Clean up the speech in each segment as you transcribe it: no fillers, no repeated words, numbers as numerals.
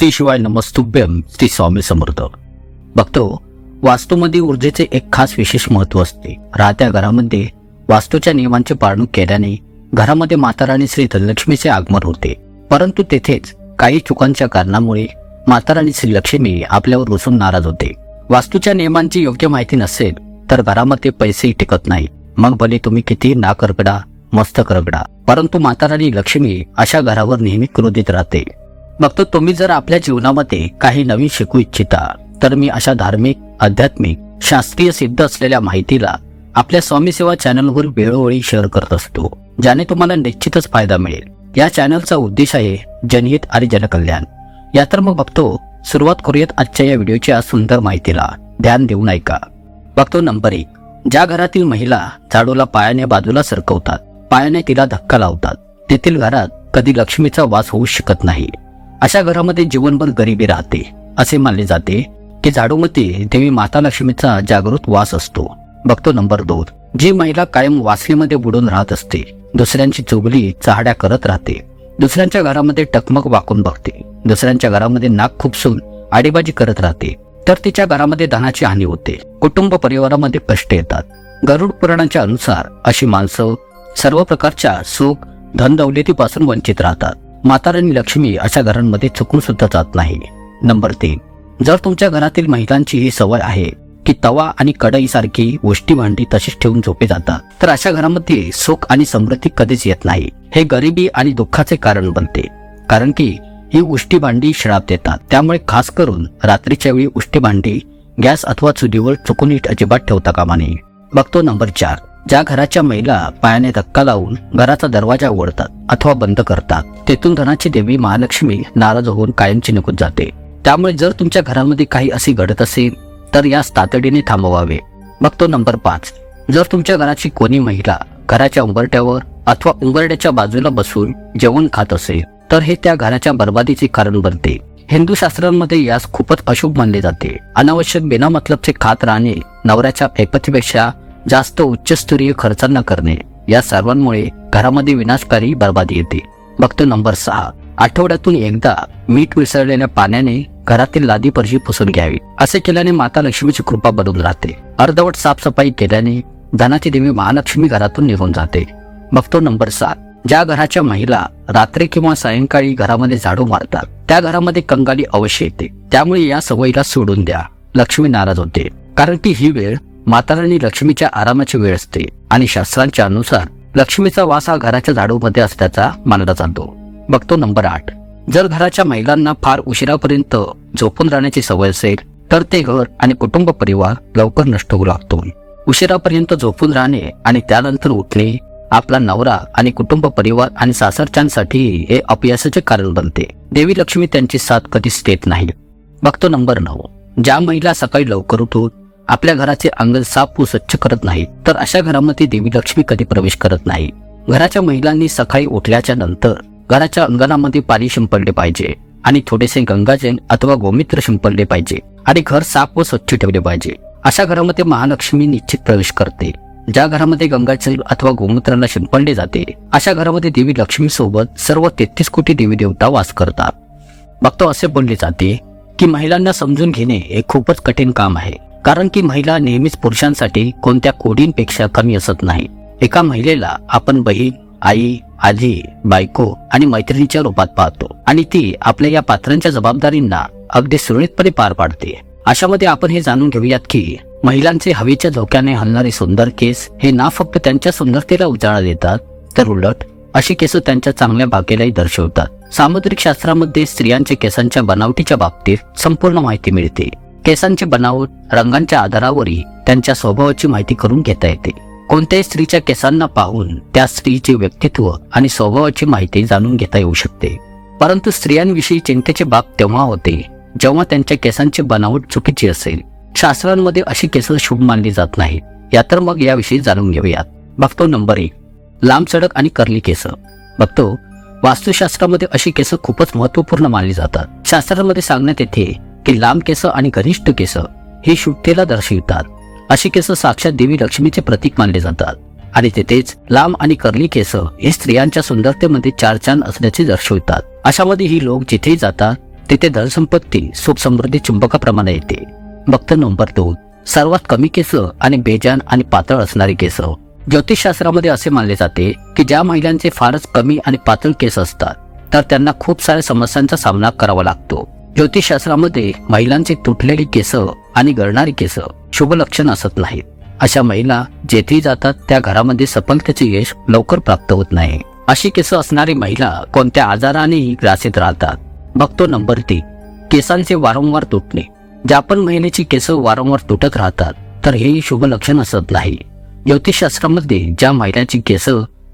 श्री शिवाय नमस्तुभ्यम श्री स्वामी समर्थ. बघतो वास्तूमध्ये ऊर्जेचे एक खास विशेष महत्व असते. राहत्या घरामध्ये वास्तूच्या नियमांचे पालन केल्याने घरामध्ये माता राणी श्री धनलक्ष्मीचे आगमन होते. परंतु तेथेच काही चुकांच्या कारणामुळे माता राणी श्री लक्ष्मी आपल्यावर रुसून नाराज होते. वास्तूच्या नियमांची योग्य माहिती नसेल तर घरामध्ये पैसेही टिकत नाही. मग भले तुम्ही किती नाक रगडा, मस्तक रगडा, परंतु माता राणी लक्ष्मी अशा घरावर नेहमी क्रोधित राहते. मग तुम्ही जर आपल्या जीवनामध्ये काही नवीन शिकू इच्छिता तर मी अशा धार्मिक, आध्यात्मिक, शास्त्रीय सिद्ध असलेल्या माहितीला आपल्या स्वामी सेवा चॅनलवर वेळोवेळी शेअर करत असतो, ज्याने तुम्हाला निश्चितच फायदा मिळेल. या चॅनलचा उद्देश आहे जनहित आणि जनकल्याण. या तर मग बघतो सुरुवात करूयात आजच्या या व्हिडिओच्या सुंदर माहितीला. ध्यान देऊन ऐका. बघतो नंबर 1. ज्या घरातील महिला झाडूला पायाने बाजूला सरकवतात, पायाने तिला धक्का लावतात, तेथील घरात कधी लक्ष्मीचा वास होऊ शकत नाही. अशा घरामध्ये जीवनभर गरिबी राहते. असे मानले जाते की झाडूमध्ये देवी माता लक्ष्मीचा जागृत वास असतो. बघतो नंबर 2. जी महिला कायम वासलीमध्ये बुडून राहत असते, दुसऱ्यांची चुगली चहाड्या करत राहते, दुसऱ्यांच्या घरामध्ये टकमक वाकून बघते, दुसऱ्यांच्या घरामध्ये नाक खुपसून आडीबाजी करत राहते, तर तिच्या घरामध्ये धनाची हानी होते, कुटुंब परिवारामध्ये कष्ट येतात. गरुड पुराणाच्या अनुसार अशी माणसं सर्व प्रकारच्या सुख धन दौलतीपासून वंचित राहतात. माता राणी लक्ष्मी अशा घरांमध्ये चुकून सुद्धा जात नाही. नंबर 3. जर तुमच्या घरातील महिलांची ही सवय आहे की तवा आणि कढई सारखी गोष्टी भांडी तशीच ठेवून झोपे जातात, तर अशा घरामध्ये सुख आणि समृद्धी कधीच येत नाही. हे गरिबी आणि दुःखाचे कारण बनते, कारण की ही उष्टी भांडी श्राप देतात. त्यामुळे खास करून रात्रीच्या वेळी उष्टी भांडी गॅस अथवा चुलीवर चुकून अजिबात ठेवता कामा नये. बघतो नंबर 4. ज्या घराच्या महिला पायाने धक्का लावून घराचा दरवाजा उघडतात अथवा बंद करतात, तेथून धनाची देवी महालक्ष्मी नाराज होऊन कायमची निघून जाते. त्यामुळे जर तुमच्या घरामध्ये काही असे घडत असेल तर यास तातडीने थांबवावे. बघतो नंबर 5. जर तुमच्या घराची कोणी महिला घराच्या उंबरट्यावर अथवा उंबरड्याच्या बाजूला बसून जेवण खात असेल तर हे त्या घराच्या बर्बादीचे कारण बनते. हिंदू शास्त्रांमध्ये यास खूपच अशुभ मानले जाते. अनावश्यक बेनामतलबचे खात राहणे, नवऱ्याच्या ऐपतीपेक्षा जास्त उच्चस्तरीय खर्चांना करणे, या सर्वांमुळे घरामध्ये विनाशकारी बर्बादी येते. बघतो नंबर 6. आठवड्यातून एकदा मीठ मिसळलेल्या पाण्याने घरातील लादी फरशी पुसून घ्यावी. असे केल्याने माता लक्ष्मीची कृपा बनून राहते. अर्धवट साफसफाई केल्याने धनाची देवी महालक्ष्मी घरातून निघून जाते. बघतो नंबर 7. ज्या घराच्या महिला रात्री किंवा सायंकाळी घरामध्ये झाडू मारतात त्या घरामध्ये कंगाली अवश्य येते. त्यामुळे या सवयीला सोडून द्या. लक्ष्मी नाराज होते, कारण की ही वेळ माता राणी लक्ष्मीच्या आरामाची वेळ असते आणि शास्त्रांच्या अनुसार लक्ष्मीचा वास हा घराच्या झाडूमध्ये असल्याचा मानला जातो. बघतो नंबर 8. जर घराच्या महिलांना फार उशिरापर्यंत झोपून राहण्याची सवय असेल तर ते घर आणि कुटुंब परिवार लवकर नष्ट होऊ लागतो. उशिरापर्यंत झोपून राहणे आणि त्यानंतर उठणे आपला नवरा आणि कुटुंब परिवार आणि सासरच्यांसाठी हे अपयशाचे कारण बनते. देवी लक्ष्मी त्यांची साथ कधीच देत नाही. बघतो नंबर 9. ज्या महिला सकाळी लवकर उठून आपल्या घराचे अंगण साफ व स्वच्छ करत नाही तर अशा घरामध्ये देवी लक्ष्मी कधी प्रवेश करत नाही. घराच्या महिलांनी सकाळी उठल्याच्या नंतर घराच्या अंगणामध्ये पाणी शिंपडले पाहिजे आणि थोडेसे गंगाजल अथवा गोमित्र शिंपडले पाहिजे आणि घर साफ व स्वच्छ ठेवले पाहिजे. अशा घरामध्ये महालक्ष्मी निश्चित प्रवेश करते. ज्या घरामध्ये गंगाजल अथवा गोमूत्राला शिंपडले जाते अशा घरामध्ये देवी लक्ष्मी सोबत सर्व 33 कोटी देवी देवता वास करतात. बघतो असे बोलले जाते की महिलांना समजून घेणे हे खूपच कठीण काम आहे, कारण की महिला नेहमीच पुरुषांसाठी कोणत्या कोडींपेक्षा कमी असत नाही. एका महिलेला आपण बहीण, आई, आजी, बायको आणि मैत्रिणीच्या रूपात पाहतो आणि ती आपल्या या पात्रांच्या जबाबदारींना अगदी सुरळीतपणे पार पाडते. अशामध्ये आपण हे जाणून घेऊयात की महिलांचे हवेच्या झोक्याने हलणारे सुंदर केस हे ना फक्त त्यांच्या सुंदरतेला उजाळा देतात तर उलट अशी केस त्यांच्या चांगल्या भाग्यालाही दर्शवतात. सामुद्रिक शास्त्रामध्ये स्त्रियांच्या केसांच्या बनावटीच्या बाबतीत संपूर्ण माहिती मिळते. केसांची बनावट, रंगांच्या आधारावरही त्यांच्या स्वभावाची माहिती करून घेता येते. कोणत्याही स्त्रीच्या केसांना पाहून त्या स्त्रीचे व्यक्तित्व आणि स्वभावाची माहिती जाणून घेता येऊ शकते. परंतु स्त्रियांविषयी चिंतेची बाब तेव्हा होते जेव्हा त्यांच्या केसांची बनावट चुकीची असेल. शास्त्रांमध्ये अशी केस शुभ मानली जात नाहीत. या तर मग याविषयी जाणून घेऊयात. बघतो नंबर 1. लांब सडक आणि कर्ली केस. बघतो वास्तुशास्त्रामध्ये अशी केस खूपच महत्वपूर्ण मानली जातात. शास्त्रांमध्ये सांगण्यात येते की लांब केस आणि घनिष्ठ केस ही शुद्धतेला दर्शवितात. अशी केस साक्षात देवी लक्ष्मीचे प्रतीक मानले जातात आणि तेथेच लांब आणि कर्ली केस हे स्त्रियांच्या सुंदरतेमध्ये चार चांद असल्याचे दर्शवितात. अशामध्ये ही लोक जिथेही जातात तिथे धनसंपत्ती सुख समृद्धी चुंबकाप्रमाणे येते. बघतो नंबर 2, सर्वात कमी केस आणि बेजान आणि पातळ असणारी केस. ज्योतिषशास्त्रामध्ये असे मानले जाते की ज्या महिलांचे फारच कमी आणि पातळ केस असतात तर त्यांना खूप साऱ्या समस्यांचा सामना करावा लागतो. ज्योतिषशास्त्रामध्ये महिलांची तुटलेली केस आणि गळणारी केस शुभ लक्षण असत नाहीत. अशा महिला जेथेही जातात त्या घरामध्ये सफलतेचे यश लवकर प्राप्त होत नाही. अशी केस असणारी महिला कोणत्या आजारानेही ग्रासित राहतात. बघतो नंबर 3, केसांचे वारंवार तुटणे. ज्या पण महिलेची केस वारंवार तुटत राहतात तर हेही शुभ लक्षण असत नाही. ज्योतिषशास्त्रामध्ये ज्या महिलांची केस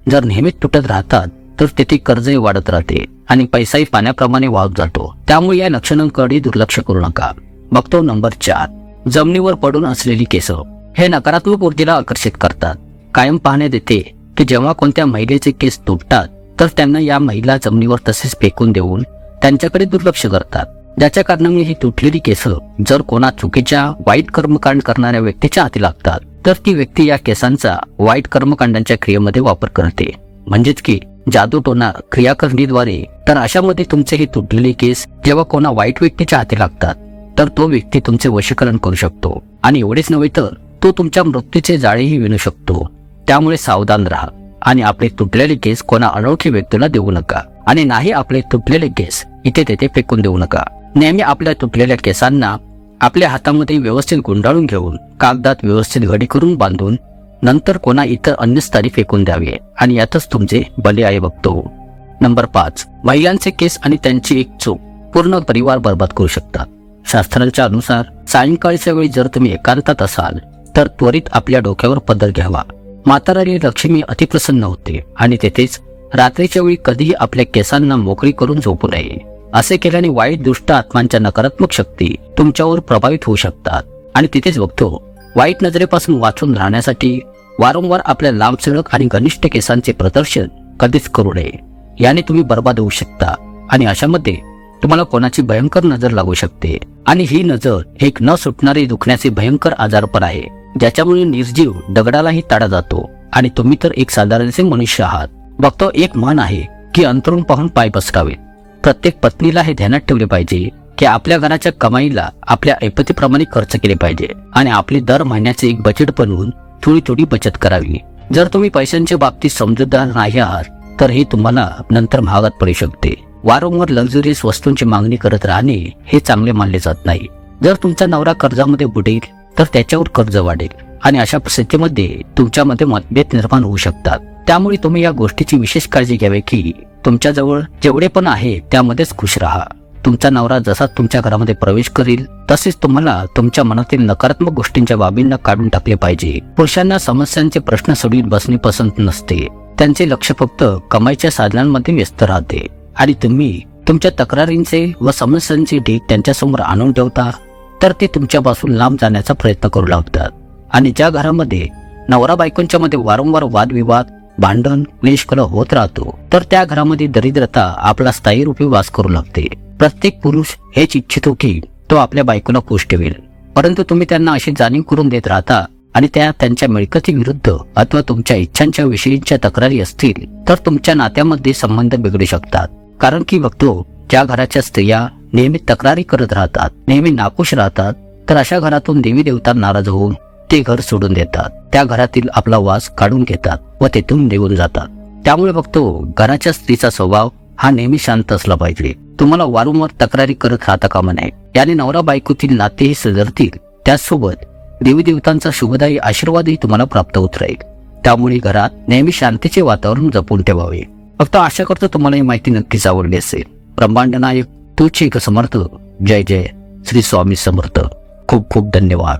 जर नेहमीच तुटत राहतात तर तेथे कर्जही वाढत राहते आणि पैसाही पाण्याप्रमाणे वाहत जातो. त्यामुळे या लक्षणांकडे दुर्लक्ष करू नका. बघतो नंबर 4, जमिनीवर पडून असलेली केस. हे नकारात्मक ऊर्जेला आकर्षित करतात. कायम पाहण्यात येते की जेव्हा कोणत्या महिलेचे केस तुटतात तर त्यांना या महिला जमिनीवर तसेच फेकून देऊन त्यांच्याकडे दुर्लक्ष करतात. ज्याच्या कारणामुळे ही तुटलेली केस जर कोणा चुकीच्या वाईट कर्मकांड करणाऱ्या व्यक्तीच्या हाती लागतात तर ती व्यक्ती या केसांचा वाईट कर्मकांडांच्या क्रियेमध्ये वापर करते. म्हणजेच की जादूटोना क्रियाकरणीद्वारे. तर अशामध्ये तुमचे हे तुटलेले केस जेव्हा कोणा वाईट व्यक्तीच्या हाती लागतात तर तो व्यक्ती तुमचे वशीकरण करू शकतो आणि एवढेच नव्हे तर तो तुमच्या मृत्यूचे जाळेही विणू शकतो. त्यामुळे सावधान राहा आणि आपले तुटलेले केस कोणा अनोळखी व्यक्तीला देऊ नका आणि नाही आपले तुटलेले केस इथे तेथे फेकून देऊ नका. नेहमी आपल्या तुटलेल्या केसांना आपल्या हातामध्ये व्यवस्थित गुंडाळून घेऊन कागदात व्यवस्थित घडी करून बांधून नंतर कोणा इतर अन्य स्थानी फेकून द्यावे आणि यातच तुमचे बले आहे. बघतो नंबर 5, महिलांचे केस आणि त्यांची एक चूक पूर्ण परिवार बर्बाद करू शकतात. शास्त्रांच्या अनुसार सायंकाळच्या वेळी जर तुम्ही एकांतात असाल तर त्वरित आपल्या डोक्यावर पदर घ्यावा. माता राणी लक्ष्मी अतिप्रसन्न होते आणि तेथेच रात्रीच्या वेळी कधीही आपल्या केसांना मोकळी करून झोपू नये. असे केल्याने वाईट दुष्ट आत्मांच्या नकारात्मक शक्ती तुमच्यावर प्रभावित होऊ शकतात. आणि तिथेच बघतो वाईट नजरेपासून वाचून राहण्यासाठी वारंवार आपल्या लांबसडक आणि घनिष्ठ केसांचे प्रदर्शन कधीच करू नये. याने तुम्ही बर्बाद होऊ शकता आणि अशामध्ये तुम्हाला कोणाची भयंकर नजर लागू शकते. आणि ही नजर एक न सुटणारी दुखण्याचे भयंकर आजारपण आहे ज्याच्यामुळे निर्जीव दगडालाही ताडा जातो आणि तुम्ही तर एक साधारणसे मनुष्य आहात. बघतो एक म्हण आहे की अंतरून पाहून पाय पसरावे. प्रत्येक पत्नीला हे ध्यानात ठेवले पाहिजे की आपल्या घराच्या कमाईला आपल्या ऐपतीप्रमाणे खर्च केले पाहिजे आणि आपली दर महिन्याचे एक बजेट बनवून थोडी थोडी बचत करावी. जर तुम्ही पैशांच्या बाबतीत समजूतदार नाही आहात तर हे तुम्हाला नंतर महागात पडू शकते. वारंवार लक्झरियस वस्तूंची मागणी करत राहणे हे चांगले मानले जात नाही. जर तुमचा नवरा कर्जामध्ये बुडेल तर त्याच्यावर कर्ज वाढेल आणि अशा परिस्थितीमध्ये तुमच्यामध्ये मतभेद निर्माण होऊ शकतात. त्यामुळे तुम्ही या गोष्टीची विशेष काळजी घ्यावी की तुमच्याजवळ जेवढे पण आहे त्यामध्येच खुश राहा. तुमचा नवरा जसा तुमच्या घरामध्ये प्रवेश करेल तसेच तुम्हाला तुमच्या मनातील नकारात्मक गोष्टींच्या बाबींना काढून टाकले पाहिजे. पुरुषांना समस्यांचे प्रश्न सोडून बसणे पसंत नसते. त्यांचे लक्ष फक्त कमाईच्या साधनांमध्ये व्यस्त राहते आणि तुम्ही तुमच्या तक्रारींचे व समस्यांचे ढीग त्यांच्यासमोर आणून ठेवता तर ते तुमच्यापासून लांब जाण्याचा प्रयत्न करू लागतात. आणि ज्या घरामध्ये नवरा बायकोंच्या मध्ये वारंवार वादविवाद भांडण क्लेशकलह होत राहतो तर त्या घरामध्ये दरिद्रता आपला स्थायी रूपी वास करू लागते. प्रत्येक पुरुष हेच इच्छितो की तो आपल्या बायकोला खुश ठेवेल, परंतु तुम्ही त्यांना अशी जाणीव करून देत राहता आणि त्या त्यांच्या मिळकती विरुद्ध अथवा तुमच्या इच्छांच्या विषयींच्या तक्रारी असतील तर तुमच्या नात्यामध्ये संबंध बिघडू शकतात. कारण की बघतो ज्या घराच्या स्त्रिया नेहमी तक्रारी करत राहतात, नेहमी नाखुश राहतात तर अशा घरातून देवी देवता नाराज होऊन ते घर सोडून देतात. त्या घरातील आपला वास काढून घेतात व तेथून निघून जातात. त्यामुळे बघतो घराच्या स्त्रीचा स्वभाव हा नेहमी शांत असला पाहिजे. तुम्हाला वारंवार तक्रारी करत राहता कामा नये. याने नवरा बायकोतील नातेही सुधारतील, त्याचसोबत देवी देवतांचा शुभदायी आशीर्वादही तुम्हाला प्राप्त होत राहील. त्यामुळे घरात नेहमी शांतीचे वातावरण जपून ठेवावे. फक्त आशा करतो तुम्हाला ही माहिती नक्कीच आवडली असेल. ब्रह्मांड नायक तूच एक समर्थ. जय जय श्री स्वामी समर्थ. खूप खूप धन्यवाद.